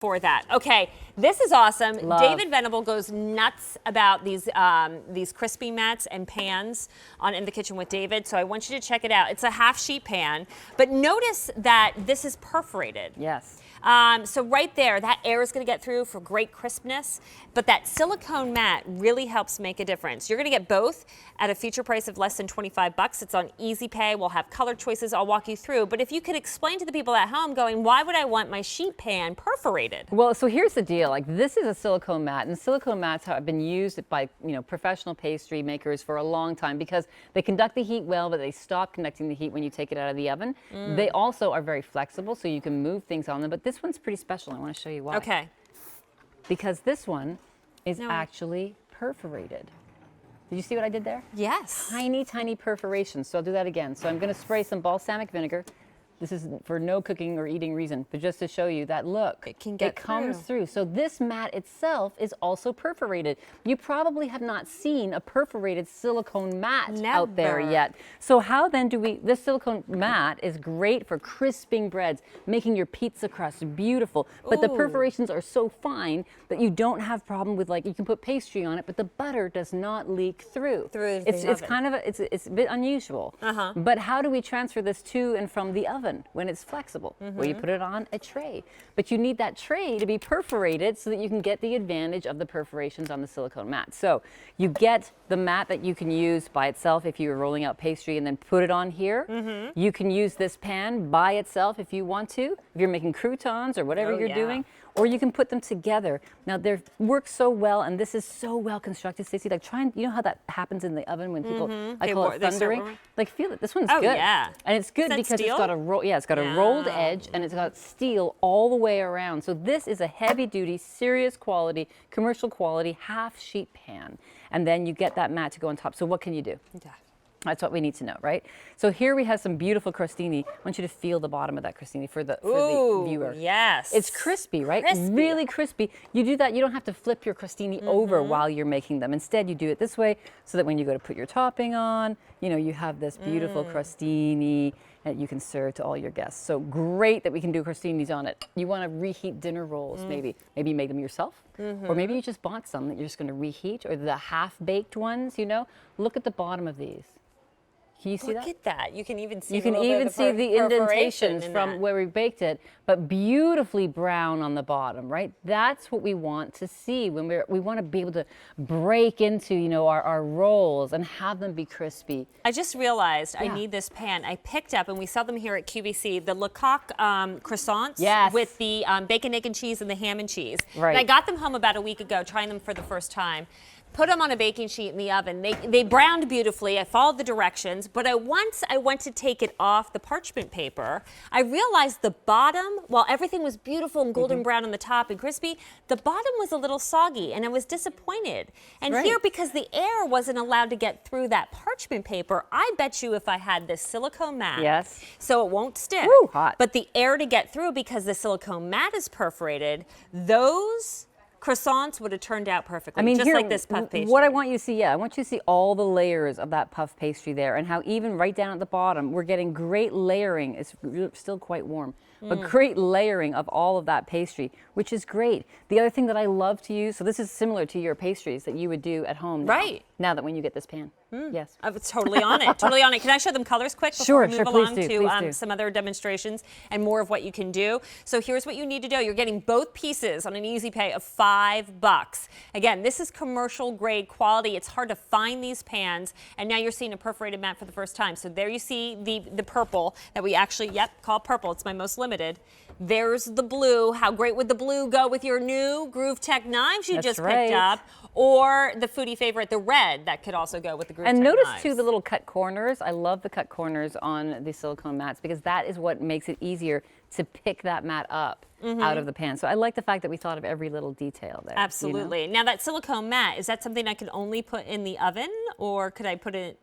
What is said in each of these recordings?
for that. Okay, this is awesome. Love. David Venable goes nuts about these crispy mats and pans on In the Kitchen with David, so I want you to check it out. It's a half sheet pan, but notice that this is perforated. Yes. So right there, that air is going to get through for great crispness, but that silicone mat really helps make a difference. You're going to get both at a feature price of less than $25. It's on Easy Pay. We'll have color choices. I'll walk you through. But if you could explain to the people at home going, why would I want my sheet pan perforated? Well, so here's the deal. Like, this is a silicone mat, and silicone mats have been used by professional pastry makers for a long time because they conduct the heat well, but they stop conducting the heat when you take it out of the oven. They also are very flexible, so you can move things on them. But this one's pretty special. I want to show you why. Okay. Because this one is actually perforated. Did you see what I did there? Yes. Tiny, tiny perforations. So I'll do that again. So I'm going to spray some balsamic vinegar. This is for no cooking or eating reason, but just to show you that, look, it comes through. So this mat itself is also perforated. You probably have not seen a perforated silicone mat out there yet. So how then do this silicone mat is great for crisping breads, making your pizza crust beautiful, but the perforations are so fine that you don't have problem with, like, you can put pastry on it, but the butter does not leak through. It's kind of it's a bit unusual. But how do we transfer this to and from the oven when it's flexible? Well, you put it on a tray, but you need that tray to be perforated so that you can get the advantage of the perforations on the silicone mat. So you get the mat that you can use by itself if you're rolling out pastry and then put it on here. You can use this pan by itself if you want to, if you're making croutons or whatever you're doing, or you can put them together. Now, they work so well, and this is so well constructed, Stacey. Like, you know how that happens in the oven when people, I call it thundering? Like, feel it. This one's good. Yeah. And it's good because it's got a it's got a rolled edge, and it's got steel all the way around. So this is a heavy-duty, serious quality, commercial quality half-sheet pan. And then you get that mat to go on top. So what can you do? That's what we need to know, right? So here we have some beautiful crostini. I want you to feel the bottom of that crostini for the viewer. Yes. It's crispy, right? Really crispy. You do that, you don't have to flip your crostini over while you're making them. Instead, you do it this way so that when you go to put your topping on, you have this beautiful crostini that you can serve to all your guests. So great that we can do crostinis on it. You want to reheat dinner rolls, maybe. Maybe you make them yourself, or maybe you just bought some that you're just going to reheat, or the half-baked ones, Look at the bottom of these. Can you see that? Look at that. You can even see the indentations from where we baked it, but beautifully brown on the bottom, right? That's what we want to see when we want to be able to break into, our rolls and have them be crispy. I just realized I need this pan. I picked up, and we sell them here at QVC, the Le Coq croissants with the bacon, egg, and cheese and the ham and cheese. Right. And I got them home about a week ago, trying them for the first time. Put them on a baking sheet in the oven. They browned beautifully. I followed the directions, but once I went to take it off the parchment paper, I realized the bottom, while everything was beautiful and golden brown on the top and crispy, the bottom was a little soggy, and I was disappointed. And here, because the air wasn't allowed to get through that parchment paper, I bet you if I had this silicone mat, so it won't stick, but the air to get through because the silicone mat is perforated, those croissants would have turned out perfectly, just like this puff pastry. What I want you to see, I want you to see all the layers of that puff pastry there, and how even right down at the bottom, we're getting great layering. It's still quite warm, but great layering of all of that pastry, which is great. The other thing that I love to use, so this is similar to your pastries that you would do at home now that when you get this pan. Yes. I was totally on it, totally on it. Can I show them colors quick before we move along to some other demonstrations and more of what you can do? So here's what you need to do. You're getting both pieces on an Easy Pay of $5. Again, this is commercial grade quality. It's hard to find these pans, and now you're seeing a perforated mat for the first time. So there you see the purple that we actually, call purple. It's my most limited. There's the blue. How great would the blue go with your new Groove Tech knives you just picked up? Or the foodie favorite, the red, that could also go with the Groove Tech notice knives. too the little cut corners. I love the cut corners on the silicone mats because that is what makes it easier to pick that mat up out of the pan. So I like the fact that we thought of every little detail there. Absolutely. Now that silicone mat, is that something I could only put in the oven, or could I put it,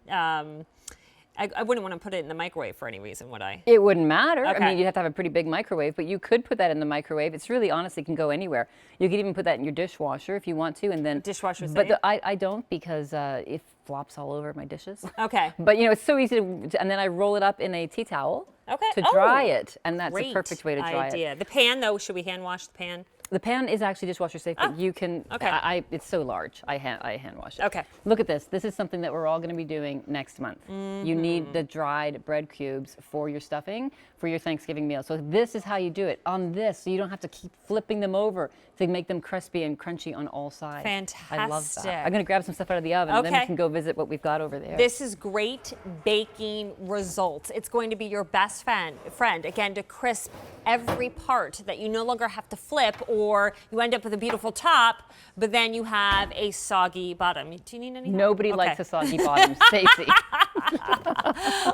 I wouldn't want to put it in the microwave for any reason, would I? It wouldn't matter. I mean, you'd have to have a pretty big microwave, but you could put that in the microwave. It's really, honestly, can go anywhere. You could even put that in your dishwasher if you want to, and then dishwasher. But I don't, because it flops all over my dishes. Okay. But it's so easy to, and then I roll it up in a tea towel to dry it, and that's a perfect way to dry it. The pan, though, should we hand wash the pan? The pan is actually dishwasher safe, but you can, Okay. it's so large, I hand wash it. Okay. Look at this. This is something that we're all going to be doing next month. You need the dried bread cubes for your stuffing for your Thanksgiving meal. So this is how you do it on this, so you don't have to keep flipping them over to make them crispy and crunchy on all sides. Fantastic. I love that. I'm going to grab some stuff out of the oven, and then we can go visit what we've got over there. This is great baking results. It's going to be your best friend, again, to crisp every part that you no longer have to flip, or you end up with a beautiful top, but then you have a soggy bottom. Do you need any help? Nobody likes a soggy bottom, Stacey.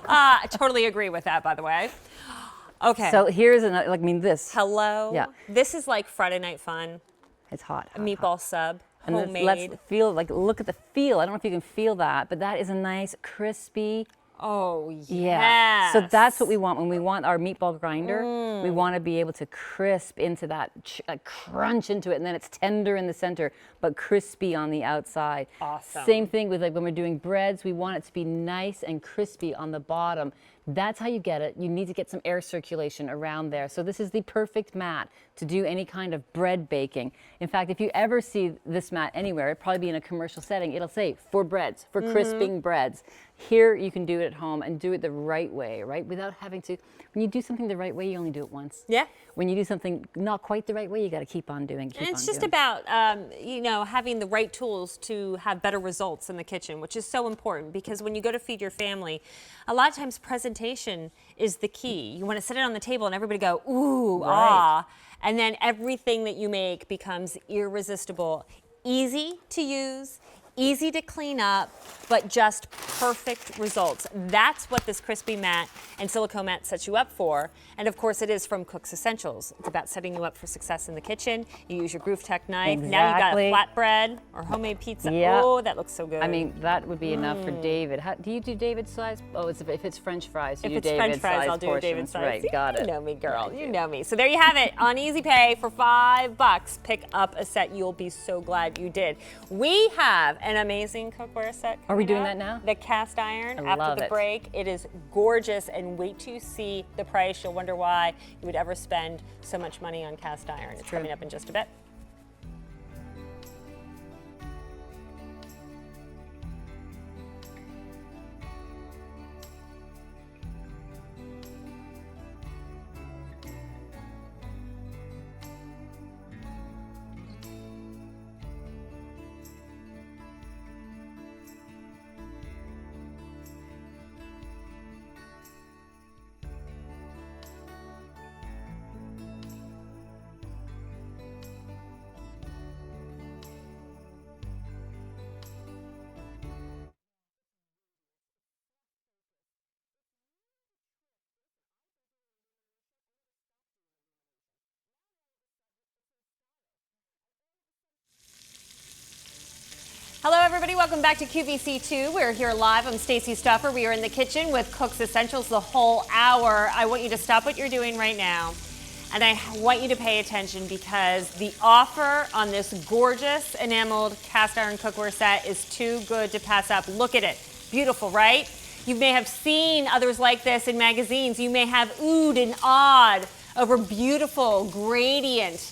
I totally agree with that, by the way. Okay. So here's another, like, I mean, this. Hello. Yeah. This is like Friday night fun. It's hot. A meatball sub, And homemade. let's feel, like, look at the feel. I don't know if you can feel that, but that is a nice, crispy. Oh, yes. Yeah. So that's what we want. When we want our meatball grinder, we want to be able to crisp into that, crunch into it, and then it's tender in the center, but crispy on the outside. Awesome. Same thing with, like, when we're doing breads, we want it to be nice and crispy on the bottom. That's how you get it. You need to get some air circulation around there. So this is the perfect mat to do any kind of bread baking. In fact, if you ever see this mat anywhere, it'll probably be in a commercial setting, it'll say for breads, for crisping breads. Here you can do it at home and do it the right way, right? Without having to, when you do something the right way, you only do it once. Yeah. When you do something not quite the right way, you got to keep on doing, And it's just about, you know, having the right tools to have better results in the kitchen, which is so important, because when you go to feed your family, a lot of times presentation is the key. You want to set it on the table and everybody go, ooh, ah, and then everything that you make becomes irresistible, easy to use, easy to clean up, but just perfect results. That's what this crispy mat and silicone mat sets you up for. And of course, it is from Cooks Essentials. It's about setting you up for success in the kitchen. You use your Groove Tech knife. Now you got a flatbread or homemade pizza. Yeah. Oh, that looks so good. I mean, that would be enough for David. How, do you do David's size? Oh, if it's French fries, you if do it's David's French fries, size I'll do portions. David's size. Right, got it. You know me, girl. You know me. So there you have it. On Easy Pay for $5. Pick up a set. You'll be so glad you did. We have an amazing cookware set. Are we doing coming that up. now? The cast iron I after love the it. break. It is gorgeous, and wait to see the price. You'll wonder why you would ever spend so much money on cast iron. It's coming up in just a bit. Hello, everybody. Welcome back to QVC2. We're here live. I'm Stacey Stuffer. We are in the kitchen with Cooks Essentials the whole hour. I want you to stop what you're doing right now, and I want you to pay attention, because the offer on this gorgeous enameled cast iron cookware set is too good to pass up. Look at it. Beautiful, right? You may have seen others like this in magazines. You may have oohed and awed over beautiful gradient